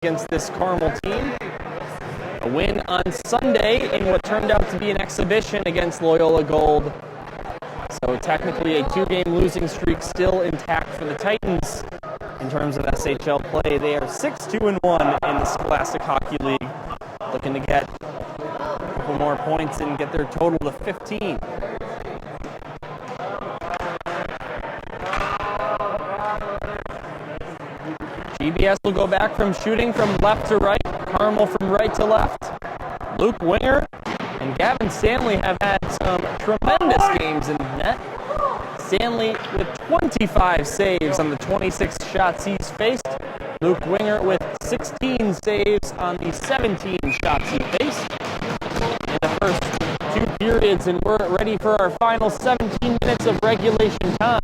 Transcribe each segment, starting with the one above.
against this Carmel team. A win on Sunday in what turned out to be an exhibition against Loyola Gold. So technically a two-game losing streak still intact for the Titans. In terms of SHL play, they are 6-2-1 in the Scholastic Hockey League, looking to get a couple more points and get their total to 15. GBS will go back from shooting from left to right, Carmel from right to left. Luke Winger and Gavin Stanley have had some tremendous games in the net. Stanley with 25 saves on the 26 shots he's faced. Luke Winger with 16 saves on the 17 shots he faced in the first two periods, and we're ready for our final 17 minutes of regulation time.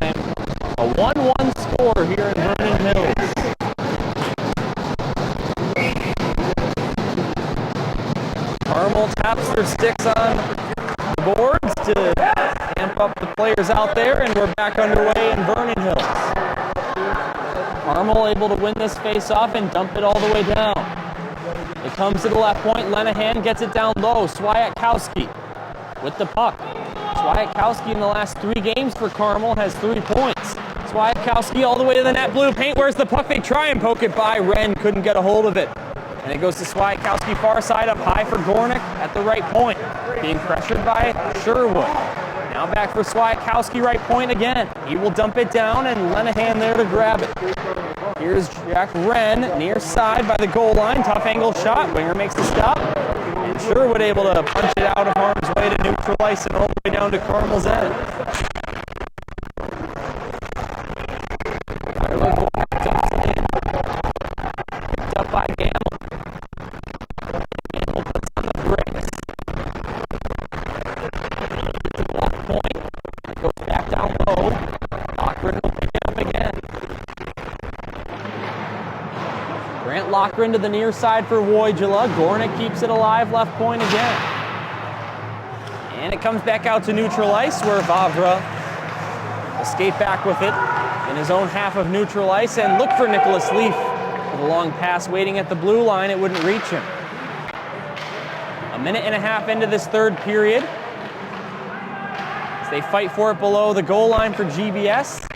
A 1-1 score here in Vernon Hills. Carmel taps their sticks on the boards to amp up the players out there, and we're back underway in Vernon Hills. Carmel able to win this face-off and dump it all the way down. It comes to the left point. Lenahan gets it down low. Swiatkowski with the puck. Swiatkowski in the last 3 games for Carmel has 3 points. Swiatkowski all the way to the net, blue paint. Where's the puck? They try and poke it by. Wren couldn't get a hold of it. And it goes to Swiatkowski far side, up high for Gornick at the right point. Being pressured by Sherwood. Now back for Swiatkowski, right point again. He will dump it down, and Lenahan there to grab it. Here's Jack Wren, near side by the goal line. Tough angle shot. Winger makes the stop. And Sherwood able to punch it out of harm's way to neutral ice and all the way down to Carmel's end. Picked up by Gamble. Gamble puts on the brakes. To the left point. Goes back down low. Lochran will pick it up again. Grant Lochran to the near side for Wojula. Gornick keeps it alive, left point again. And it comes back out to neutral ice where Vavra will skate back with it in his own half of neutral ice and look for Nicholas Leaf with a long pass waiting at the blue line. It wouldn't reach him. A minute and a half into this third period. As they fight for it below the goal line for GBS.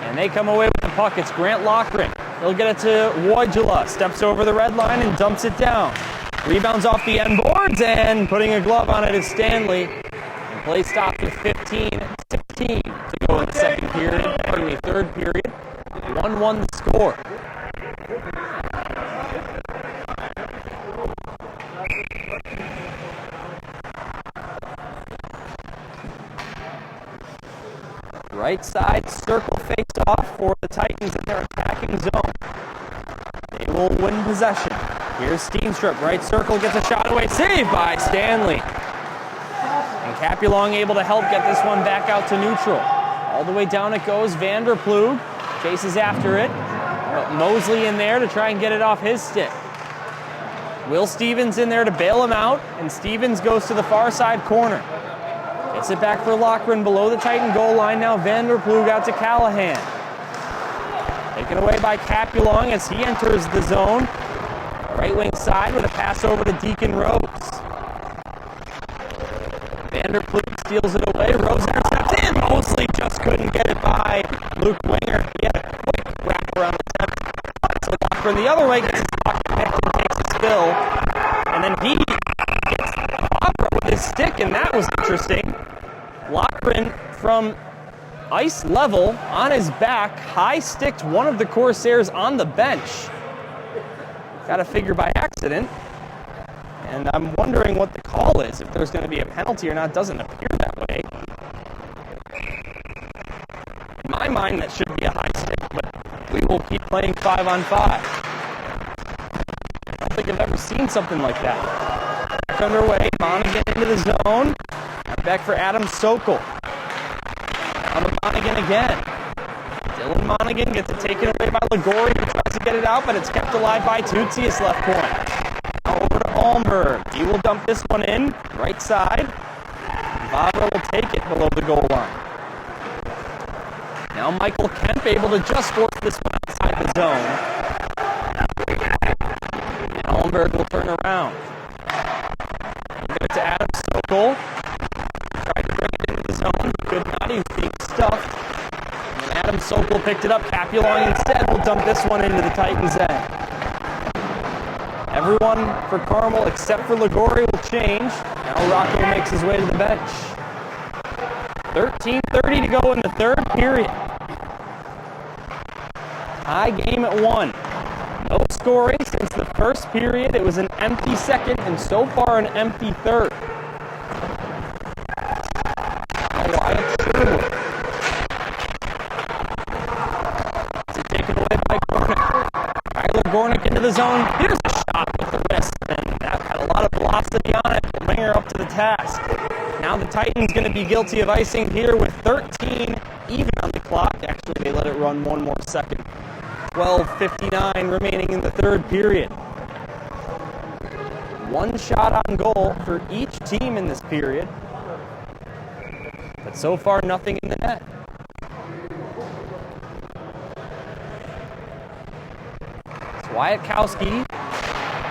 And they come away with the puck. It's Grant Lochran. He'll get it to Wojula. Steps over the red line and dumps it down. Rebounds off the end boards, and putting a glove on it is Stanley. And play stopped with 15-16 to go in the third period. 1-1 the score. Right side circle face off for the Titans in their attacking zone. They will win possession. Here's Steenstrup, right circle, gets a shot away, saved by Stanley. And Capulong able to help get this one back out to neutral. All the way down it goes. Vanderplug chases after it. Mosley in there to try and get it off his stick. Will Stevens in there to bail him out, and Stevens goes to the far side corner. Gets it back for Lochran below the Titan goal line. Now Vanderplug out to Callahan. Taken away by Capulong as he enters the zone. Right wing side with a pass over to Deacon Rose. Vanderplug steals it away. Rose intercepts in. Mosley just couldn't get it by Luke Winger. He had a quick wrap around the net. So Lochran the other way gets his puck picked and takes a spill. And then he gets Bobra with his stick, and that was interesting. Lochran from ice level on his back, high sticked one of the Corsairs on the bench. Got to figure by accident. And I'm wondering what the call is, if there's going to be a penalty or not. Doesn't appear that way. In my mind, that should be a high stick, but we will keep playing 5-on-5. I don't think I've ever seen something like that. Back underway, Monaghan into the zone. Back for Adam Sokol. On the Monaghan again. Dylan Monaghan gets it taken away by Ligori, who tries to get it out, but it's kept alive by Tutsius left point. Now over to Almberg. He will dump this one in, right side. Vavra will take it below the goal line. Now Michael Kemp able to just force this one outside the zone. Allenberg will turn around. Give it to Adam Sokol. Tried to bring it into the zone. Could not. He was being stuffed. And Adam Sokol picked it up. Capulong instead will dump this one into the Titans' end. Everyone for Carmel except for Ligori will change. Now Rocco makes his way to the bench. 13:30 to go in the third period. Tie game at 1. No scoring since the first period. It was an empty second and so far an empty third. Wyatt Sherwood. It's taken away by Gornick. Tyler Gornick into the zone. Here's a shot with the wrist, and that had a lot of velocity on it. The winger up to the task. Now the Titans going to be guilty of icing here with 13 even on the clock. Actually, they let it run one more second. 12:59 remaining in the third period. One shot on goal for each team in this period. But so far, nothing in the net. Wyatkowski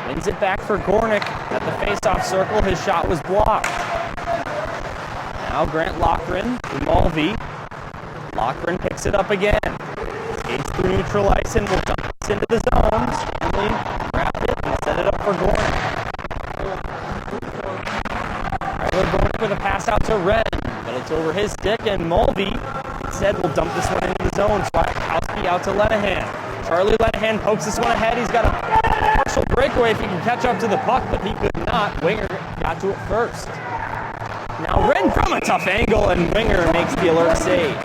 wins it back for Gornick at the faceoff circle. His shot was blocked. Now Grant Loughran to Mulvey. Loughran picks it up again. Skates through neutral ice and will dump this into the zone. Stanley grab it and set it up for Gornick. Tyler Gornick with a pass out to Wren, but it's over his stick, and Mulvey instead will dump this one into the zone. Wyatkowski out to Lenahan. Charlie Lenahan pokes this one ahead. He's got a partial breakaway if he can catch up to the puck, but he could not. Winger got to it first. Now Wren from a tough angle, and Winger makes the alert save.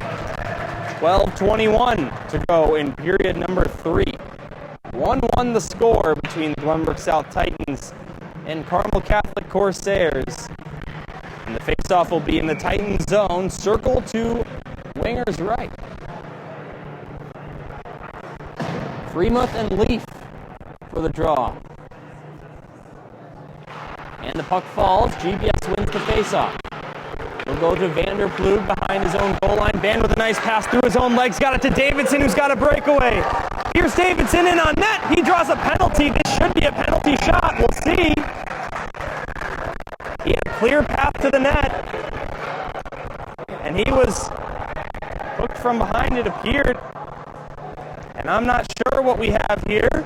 12:21 to go in period number 3. 1-1 the score between the Glenbrook South Titans and Carmel Catholic Corsairs. And the faceoff will be in the Titans zone. Circle to Winger's right. Freemuth and Leaf for the draw. And the puck falls. GBS wins the faceoff. We'll go to Vanderplug behind his own goal line. Band with a nice pass through his own legs. Got it to Davidson, who's got a breakaway. Here's Davidson in on net. He draws a penalty. This should be a penalty shot. We'll see. He had a clear path to the net. And he was hooked from behind, it appeared. And I'm not sure what we have here.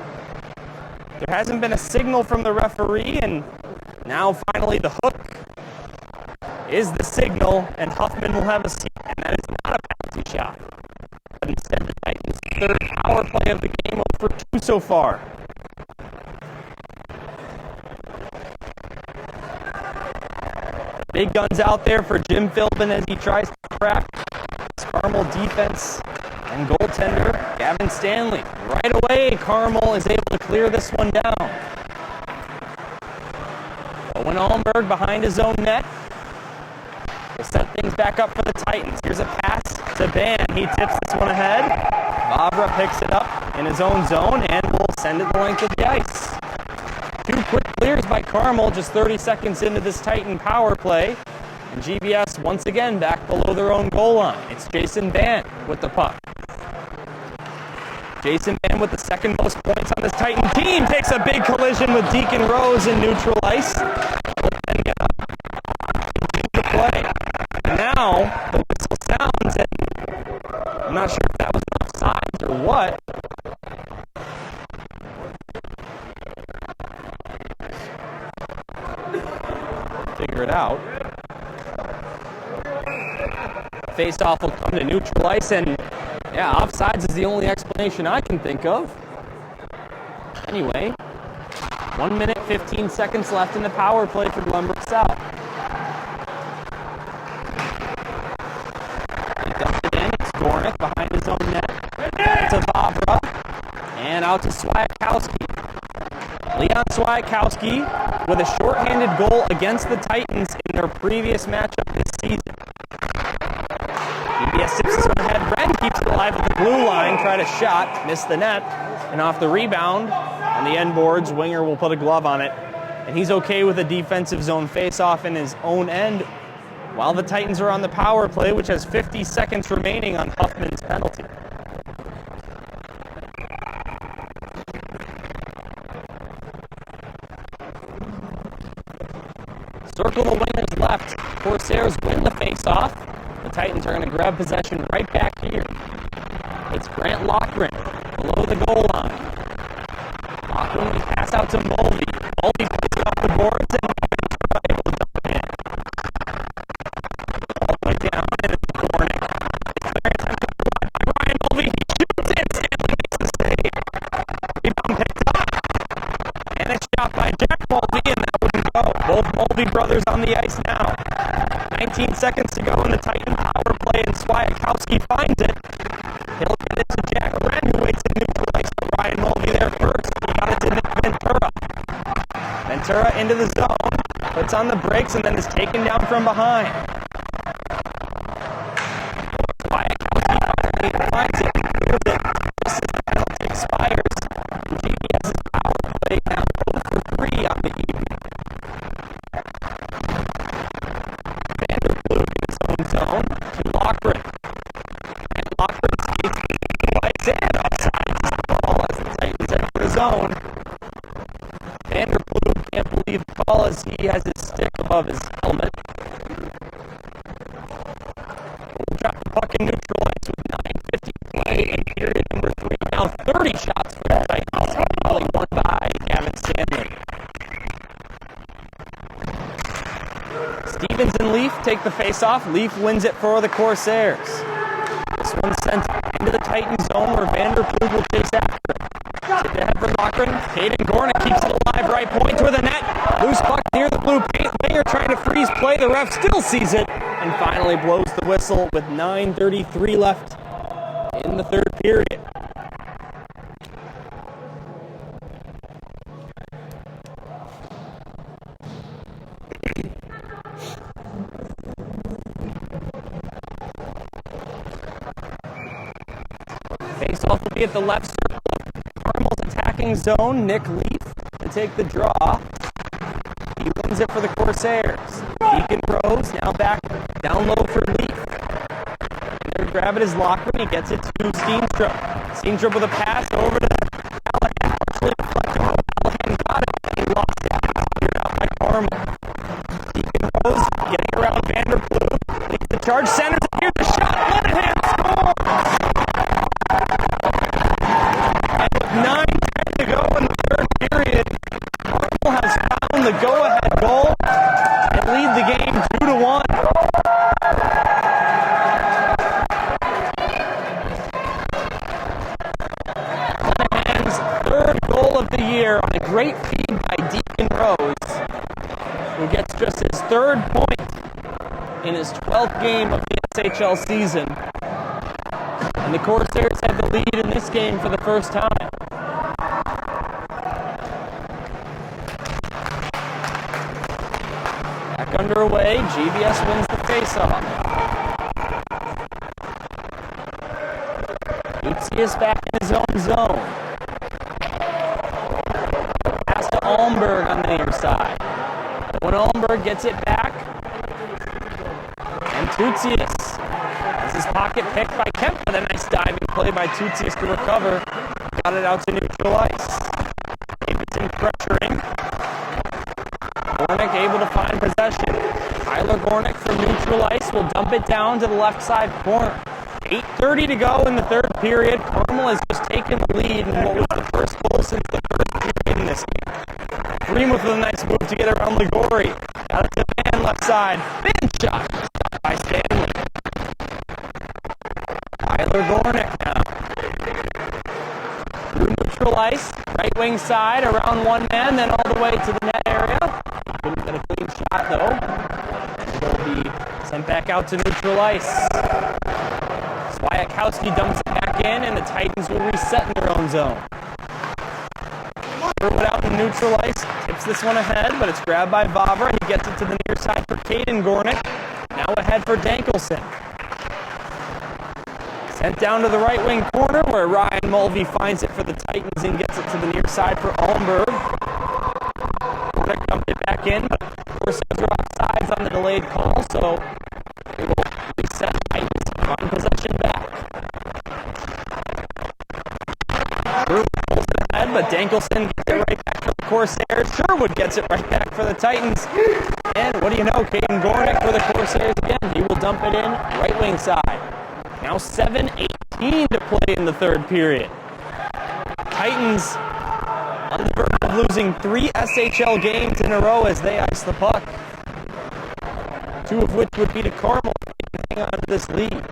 There hasn't been a signal from the referee, and now finally the hook is the signal, and Huffman will have a seat, and that is not a penalty shot. But instead, the Titans' third power play of the game, 0-for-2 so far. Big guns out there for Jim Philbin as he tries to crack his Carmel defense and goaltender Gavin Stanley. Right away, Carmel is able to clear this one down. Owen Allenberg behind his own net will set things back up for the Titans. Here's a pass to Ban. He tips this one ahead. Vavra picks it up in his own zone and will send it the length of the ice. 2 quick clears by Carmel just 30 seconds into this Titan power play. And GBS once again back below their own goal line. It's Jason Ban with the puck. Jason Ban with the second most points on this Titan team takes a big collision with Deacon Rose in neutral ice. Will then get up and continue to play. And now the whistle sounds, and I'm not sure if that was offside or what. Figure it out. Face-off will come to neutral ice, and yeah, offsides is the only explanation I can think of. Anyway, 1 minute, 15 seconds left in the power play for Glenbrook South. He dumps it in. It's Gornick behind his own net. To Vavra. And out to Swiatkowski. Leon Swiatkowski with a shorthanded goal against the Titans in their previous matchup this season. GBS tips this one ahead. Wren keeps it alive at the blue line. Tried a shot, missed the net. And off the rebound on the end boards, Winger will put a glove on it. And he's okay with a defensive zone face-off in his own end while the Titans are on the power play, which has 50 seconds remaining on Huffman's penalty. Circle the wingers left. Corsairs win the face-off. The Titans are going to grab possession right back here. It's Grant Loughran below the goal line. Loughran will pass out to Mulvey. Mulvey puts it off the boards and able to dump it in. All the way down and it's Gornick. Ryan Mulvey, he shoots it. Stanley makes the save. Rebound picked up. And it's shot by Jack Mulvey, and that wouldn't go. Both Mulvey brothers on the ice now. 19 seconds to go in the Titan power play, and Swiatkowski finds it. He'll get it to Jack Wren, who waits in neutral ice for Ryan Mulvey there first. He got it to Nick Ventura. Ventura into the zone, puts on the brakes, and then is taken down from behind. Swiatkowski finally finds it. This is the penalty expires. GBS's power play now 0 for 3 on the evening. Vanderblue in his own zone to Loughran. And Loughran skates twice and offsides the ball as the Titans enter the zone. Vanderblue can't believe the call as he has his stick above his helmet. We'll drop the puck in neutral ice with 9:50 play in period number 3. Now 30 shots for the Titans, only won by Gavin Stanley. Stevens and Leaf take the face-off. Leaf wins it for the Corsairs. This one's sent into the Titan zone where Vanderblue will chase after it. Tip ahead for Loughran. Caden Gornick keeps it alive, right point toward the net. Loose puck near the blue paint. Winger trying to freeze play. The ref still sees it and finally blows the whistle with 9:33 left in the third period. Face-off will be at the left circle. Carmel's attacking zone. Nick Leaf to take the draw. He wins it for the Corsairs. Deacon Rose now back down low for Leaf. And their grab it is Loughran. He gets it to Steenstrup. Steenstrup with a pass over to Callahan. Partially deflected. Callahan got it. And he lost it. Cleared out by Carmel. Deacon Rose getting around Vanderblue. Leads the charge. Centers it. Here's the shot. Lenahan scores! And with 9:10 to go in the third period, Carmel has found the go-ahead goal and lead the game 2-1. Lenahan's third goal of the year on a great feed by Deacon Rose, who gets just his third point in his 12th game of the SHL season. And the Corsairs had the lead in this game for the first time. Back underway, GBS wins the faceoff. Utzius back in his own zone. Pass to Almberg on the near side. When Almberg gets it back, and Tutzius has his pocket picked by Kemp with a nice diving play by Tutzius to recover. Got it out to neutral ice. Davidson pressuring. Gornick able to find possession. Tyler Gornick from neutral ice will dump it down to the left side corner. 8:30 to go in the third period. Carmel has just taken the lead in what was the first goal since the third period in this game. Freemuth with a nice move to get around Ligori. Got it to Van left side. Big shot by Stanley. Tyler Gornick now. Through neutral ice. Right wing side around one man, then all the way to the net area. Couldn't get a clean shot though. It'll be sent back out to neutral ice. Swiatkowski dumps it back in, and the Titans will reset in their own zone. Threw it out in neutral ice, tips this one ahead, but it's grabbed by Vavra. He gets it to the near side for Caden Gornick. Now ahead for Dankelson. Sent down to the right wing corner where Ryan Mulvey finds it for the Titans and gets it to the near side for Almberg. Gornick dumped it back in, but Corsairs are offsides on the delayed call, so it will reset Titans on possession back. Drew pulls it ahead, but Dankelson gets it right back for the Corsairs. Sherwood gets it right back for the Titans. And what do you know, Caden Gornick for the Corsairs again. He will dump it in right wing side. Now 7:18 to play in the third period. Titans on the verge of losing 3 SHL games in a row as they ice the puck. 2 of which would be to Carmel to hang on to this lead.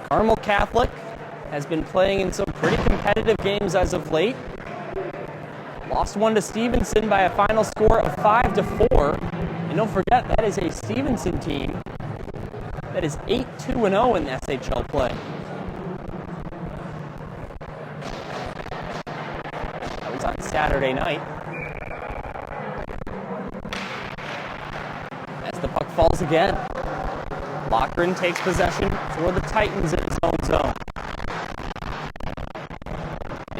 Carmel Catholic has been playing in some pretty competitive games as of late. Lost one to Stevenson by a final score of 5-4. And don't forget, that is a Stevenson team that is 8-2-0 in the SHL play. That was on Saturday night. As the puck falls again, Lochran takes possession for the Titans in his own zone.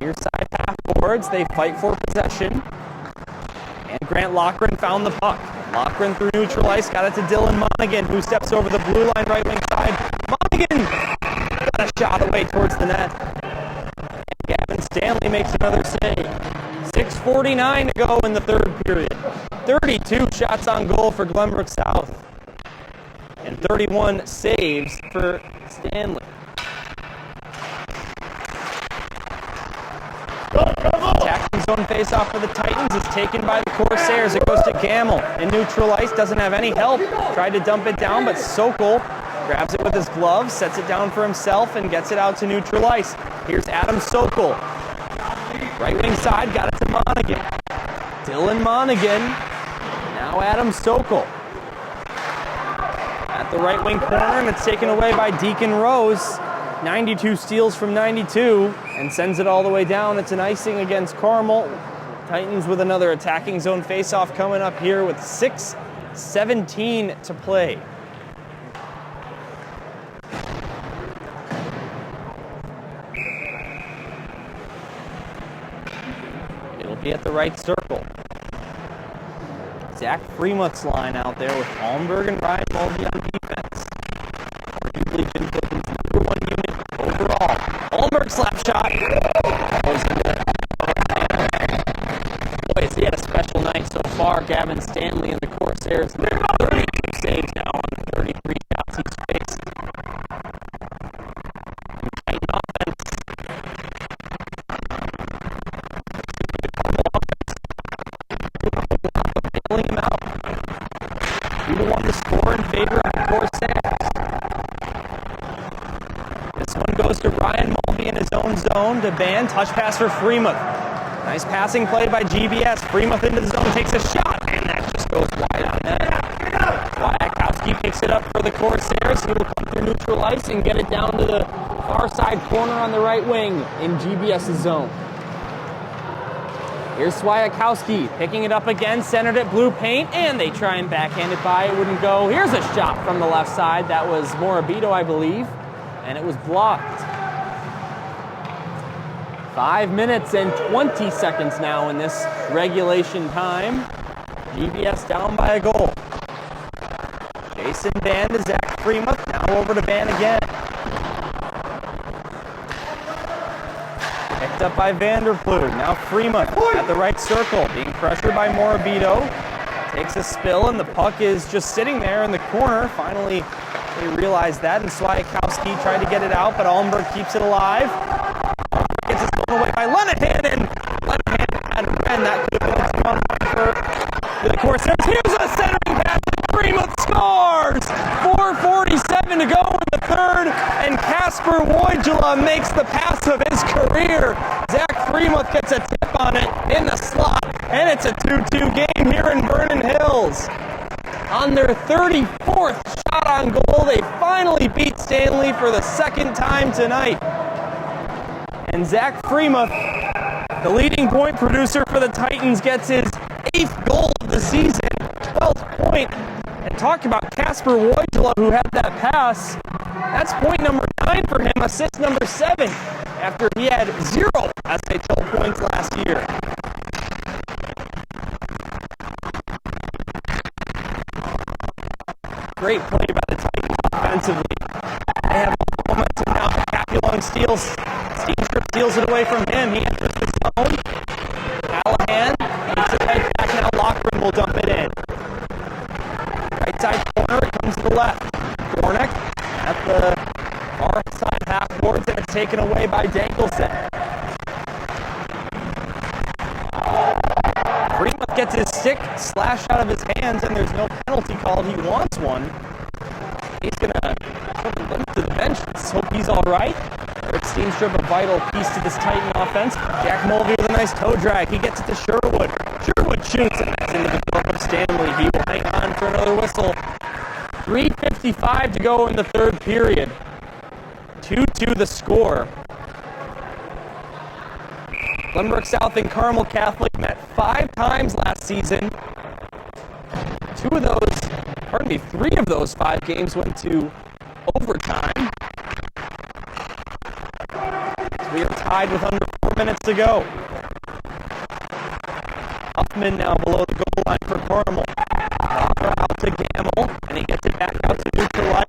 Near side half boards, they fight for possession. And Grant Lochran found the puck. Lochran through neutral ice, got it to Dylan Monaghan, who steps over the blue line right wing side. Monaghan got a shot away towards the net. And Gavin Stanley makes another save. 6:49 to go in the third period. 32 shots on goal for Glenbrook South. And 31 saves for Stanley. Attacking zone faceoff for the Titans is taken by the Corsairs. It goes to Gamble in neutral ice. Doesn't have any help. Tried to dump it down, but Sokol grabs it with his gloves, sets it down for himself, and gets it out to neutral ice. Here's Adam Sokol. Right wing side, got it to Monaghan. Dylan Monaghan. Now Adam Sokol. At the right wing corner, and it's taken away by Deacon Rose. 92 steals from 92 and sends it all the way down. It's an icing against Carmel. Titans with another attacking zone faceoff coming up here with 6:17 to play. It'll be at the right circle. Zach Freemuth's line out there with Almberg and Ryan Mulvey on defense. Arguably Jim Kilton's #1 unit overall. Almberg slap shot. Goes into it. Boy, has he had a special night so far. Gavin Stanley and the Corsairs. 32 saves now on the 33 shots he's faced. Titan offense. Bailing him out. 2-1 to score in favor of the Corsairs. This one goes to Ryan Mulvey in his own zone. To Ban, touch pass for Freemuth. Nice passing play by GBS. Freemuth into the zone, takes a shot, and that just goes wide on net. Wyakowski picks it up for the Corsairs. He will come through neutral ice and get it down to the far side corner on the right wing in GBS's zone. Here's Wyakowski picking it up again, centered at blue paint, and they try and backhand it by. It wouldn't go. Here's a shot from the left side. That was Morabito, I believe, and it was blocked. 5 minutes and 20 seconds now in this regulation time. GBS down by a goal. Jason Ban to Zach Freemuth. Now over to Ban again. Picked up by Vanderploeg. Now Freemuth at the right circle. Being pressured by Morabito. Takes a spill, and the puck is just sitting there in the corner. Finally, they realized that, and Swiatkowski tried to get it out, but Allenberg keeps it alive. Gets it blown away by Lenahan, and Lenahan and that could have been a 2-on-1 for the Corsairs. Here's a centering pass, and Freemuth scores! 4:47 to go in the third, and Casper Wojcila makes the pass of his career. Zach Freemuth gets a tip on it in the slot, and it's a 2-2 game here in Vernon Hills. On their 34th shot on goal, they finally beat Stanley for the second time tonight. And Zach Freemuth, the leading point producer for the Titans, gets his 8th goal of the season, 12th point. And talk about Casper Wojcila, who had that pass. That's point number 9 for him, assist number 7, after he had 0 SHL points last year. Great play by the Titans offensively. They have momentum now. Capulong steals. Steenstrup steals it away from him. He enters the zone. Callahan is taken away by Dankelson. Fremont gets his stick slashed out of his hands, and there's no penalty called. He wants one. He's going to put him to the bench. Let's hope he's all right. Eric Steenstrup, a vital piece to this Titan offense. Jack Mulvey with a nice toe drag. He gets it to Sherwood. Sherwood shoots, and that's into the glove of Stanley. He will hang on for another whistle. 3:55 to go in the third period. 2-2 the score. Glenbrook South and Carmel Catholic met 5 times last season. 3 of those 5 games went to overtime. So we are tied with under 4 minutes to go. Huffman now below the goal line for Carmel. Vavra out to Gamble, and he gets it back out to neutralize.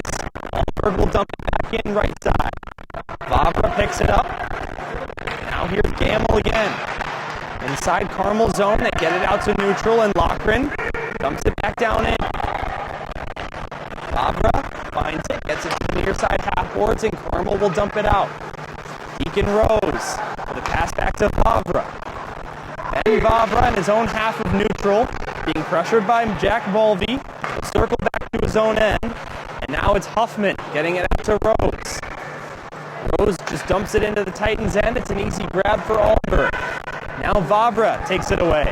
Alberg will dump it back in right side. Vavra picks it up. Now here's Gamble again. Inside Carmel zone, they get it out to neutral, and Loughran dumps it back down in. Vavra finds it, gets it to the near side half boards, and Carmel will dump it out. Deacon Rose with a pass back to Vavra. Ben Vavra in his own half of neutral, being pressured by Jack Mulvey. He'll circle back to his own end, and now it's Huffman getting it out to Rose. Rose just dumps it into the Titans' end. It's an easy grab for Alberg. Now Vavra takes it away.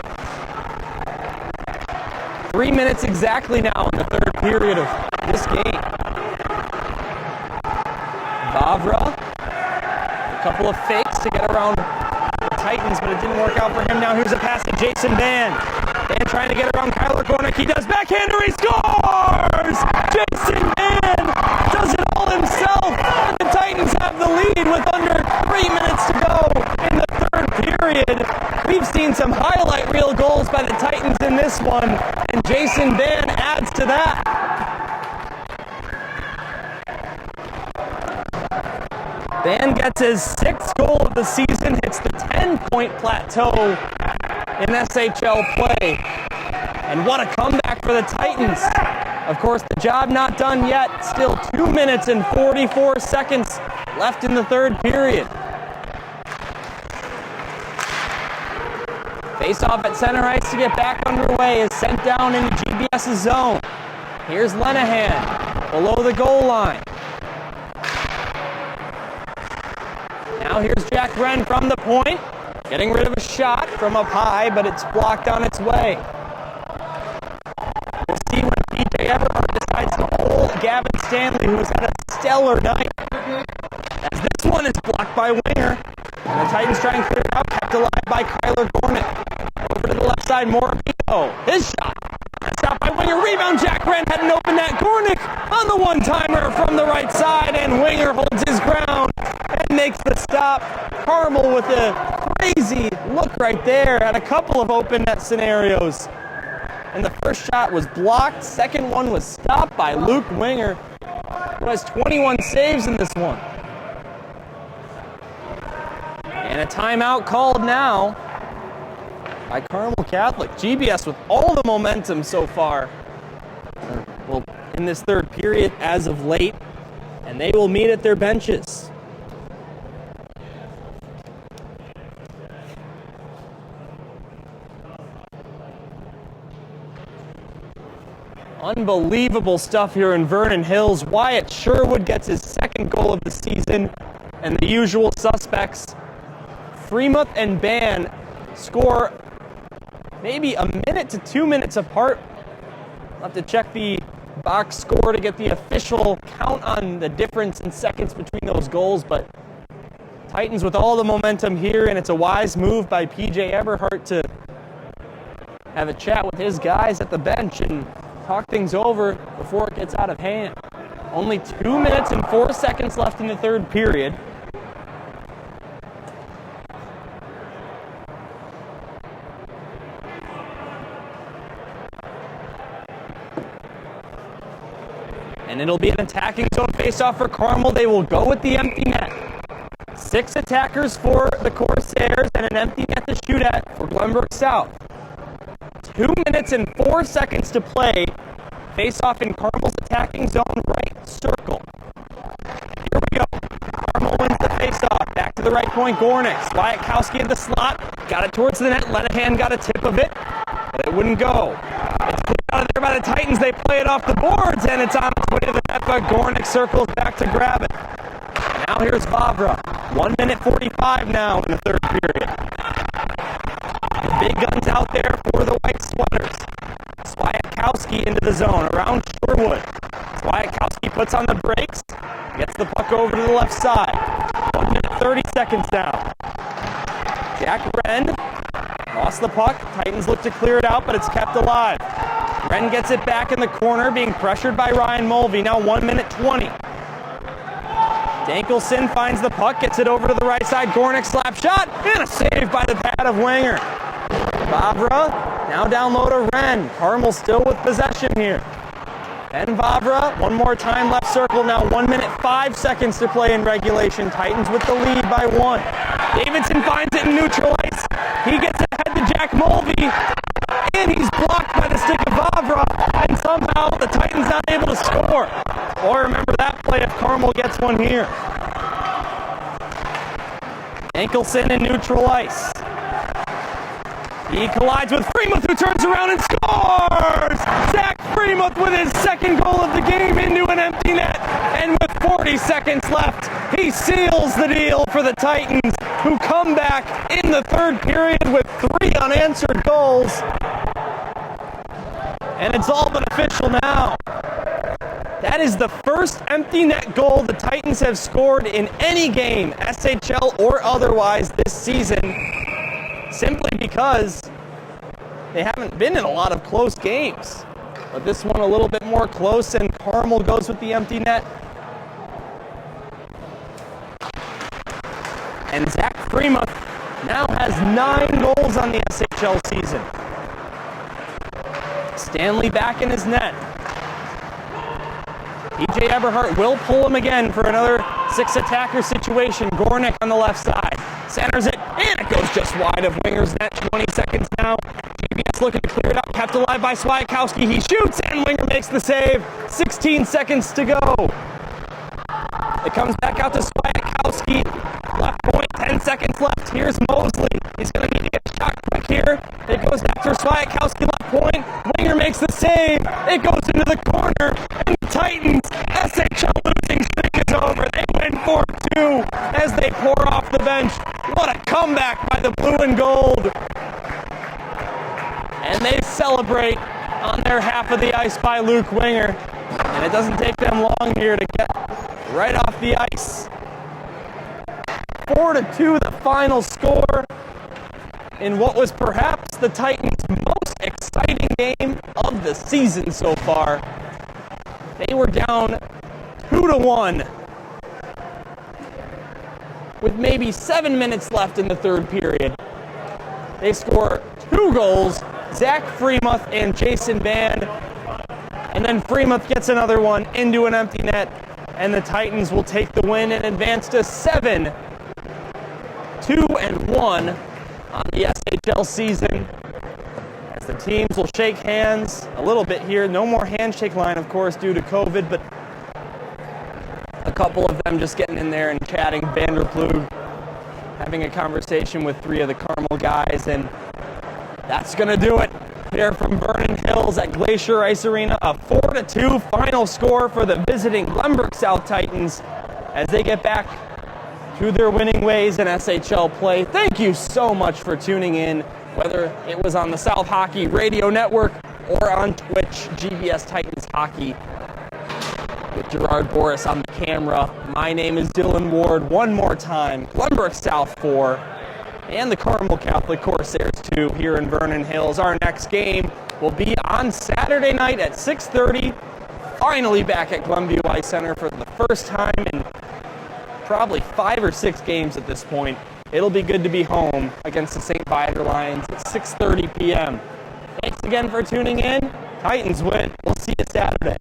3 minutes exactly now in the third period of this game. Vavra, a couple of fakes to get around the Titans, but it didn't work out for him. Now here's a pass to Jason Van. Van trying to get around Kyler Gornick. He does backhander. He scores! Jason Van does it all himself. And the Titans have the lead with under 3 minutes to go in the third period. We've seen some highlight reel goals by the Titans in this one, and Jason Van adds to that. Van gets his 6th goal of the season, hits the 10-point plateau in SHL play. And what a comeback for the Titans. Of course, the job not done yet. Still 2 minutes and 44 seconds left in the third period. Face-off at center ice to get back underway is sent down into GBS's zone. Here's Lenahan below the goal line. Now here's Jack Wren from the point, getting rid of a shot from up high, but it's blocked on its way. We'll see when PJ Everhart decides to hold Gavin Stanley, who has had a stellar night. As this one is blocked by Winger, and the Titans try and clear it out, kept alive by Kyler Gornick. Over to the left side, Morabito. His shot. Stopped by Winger. Rebound, Jack Wren had an open net. Gornick on the one-timer from the right side, and Winger holds his ground and makes the stop. Carmel with a crazy look right there at a couple of open net scenarios. And the first shot was blocked. Second one was stopped by Luke Winger, who has 21 saves in this one. And a timeout called now by Carmel Catholic. GBS with all the momentum so far, well, in this third period as of late, and they will meet at their benches. Unbelievable stuff here in Vernon Hills. Wyatt Sherwood gets his 2nd goal of the season, and the usual suspects, Fremont and Ban, score maybe a minute to 2 minutes apart. I'll have to check the box score to get the official count on the difference in seconds between those goals, but Titans with all the momentum here, and it's a wise move by PJ Everhart to have a chat with his guys at the bench and talk things over before it gets out of hand. Only 2 minutes and 4 seconds left in the third period. And it'll be an attacking zone face-off for Carmel. They will go with the empty net. 6 attackers for the Corsairs and an empty net to shoot at for Glenbrook South. 2 minutes and 4 seconds to play. Face-off in Carmel's attacking zone right circle. Here we go. Carmel wins the faceoff. Back to the right point, Gornick. Swiatkowski in the slot. Got it towards the net. Lenahan got a tip of it, but it wouldn't go. It's cleared out of there by the Titans. They play it off the boards, and it's on its way to the net, but Gornick circles back to grab it. Now here's Vavra. 1 minute 45 now in the third period. The big guns out there for the White Sweaters. Swiatkowski into the zone around Sherwood. Swiatkowski puts on the brakes. Gets the puck over to the left side. 1 minute 30 seconds now. Jack Wren lost the puck. Titans look to clear it out, but it's kept alive. Wren gets it back in the corner, being pressured by Ryan Mulvey. Now 1 minute 20. Dankelson finds the puck, gets it over to the right side. Gornick slap shot, and a save by the pad of Wenger. Vavra now down low to Wren. Carmel still with possession here. And Vavra, one more time left circle. Now 1 minute 5 seconds to play in regulation. Titans with the lead by 1. Davidson finds it in neutral ice. He gets it ahead to Jack Mulvey, and he's blocked by the stick of Vavra, and somehow the Titans not able to score. Or remember that play if Carmel gets one here. Dankelson in neutral ice. He collides with Freemuth, who turns around and scores! Zach Freemuth with his second goal of the game into an empty net. And with 40 seconds left, he seals the deal for the Titans, who come back in the third period with 3 unanswered goals. And it's all but official now. That is the first empty net goal the Titans have scored in any game, SHL or otherwise, this season. Simply because they haven't been in a lot of close games. But this one a little bit more close, and Carmel goes with the empty net. And Zach Freemuth now has 9 goals on the SHL season. Stanley back in his net. EJ Eberhardt will pull him again for another 6-attacker situation. Gornick on the left side. Centers it, and it goes just wide of Winger's net. 20 seconds now. GBS looking to clear it up. Kept alive by Swiatkowski. He shoots, and Winger makes the save. 16 seconds to go. It comes back out to Swiatkowski. Left point, 10 seconds left. Here's Mosley. He's going to need to get a shot quick here. It goes back to Swiatkowski, left point. Winger makes the save. It goes into the corner. And the Titans, SHL losing streak is over. They win 4-2 as they pour off the bench. What a comeback by the blue and gold. And they celebrate on their half of the ice by Luke Winger. And it doesn't take them long here to get right off the ice. 4-2 the final score in what was perhaps the Titans' most exciting game of the season so far. They were down 2-1 with maybe 7 minutes left in the third period. They score 2 goals, Zach Freemuth and Jason Band, and then Freemuth gets another one into an empty net, and the Titans will take the win and advance to 7-2-1 on the SHL season. As the teams will shake hands a little bit here. No more handshake line, of course, due to COVID, but a couple of them just getting in there and chatting. Vanderplug having a conversation with 3 of the Carmel guys, and that's going to do it here from Vernon Hills at Glacier Ice Arena. A 4-2 final score for the visiting Glenbrook South Titans as they get back to their winning ways in SHL play. Thank you so much for tuning in, whether it was on the South Hockey Radio Network or on Twitch. GBS Titans Hockey with Gerard Boris on the camera. My name is Dylan Ward. One more time, Glenbrook South 4 and the Carmel Catholic Corsairs 2 here in Vernon Hills. Our next game will be on Saturday night at 6:30. Finally back at Glenview Ice Center for the first time in probably 5 or 6 games at this point. It'll be good to be home against the St. Viator Lions at 6:30 p.m. Thanks again for tuning in. Titans win. We'll see you Saturday.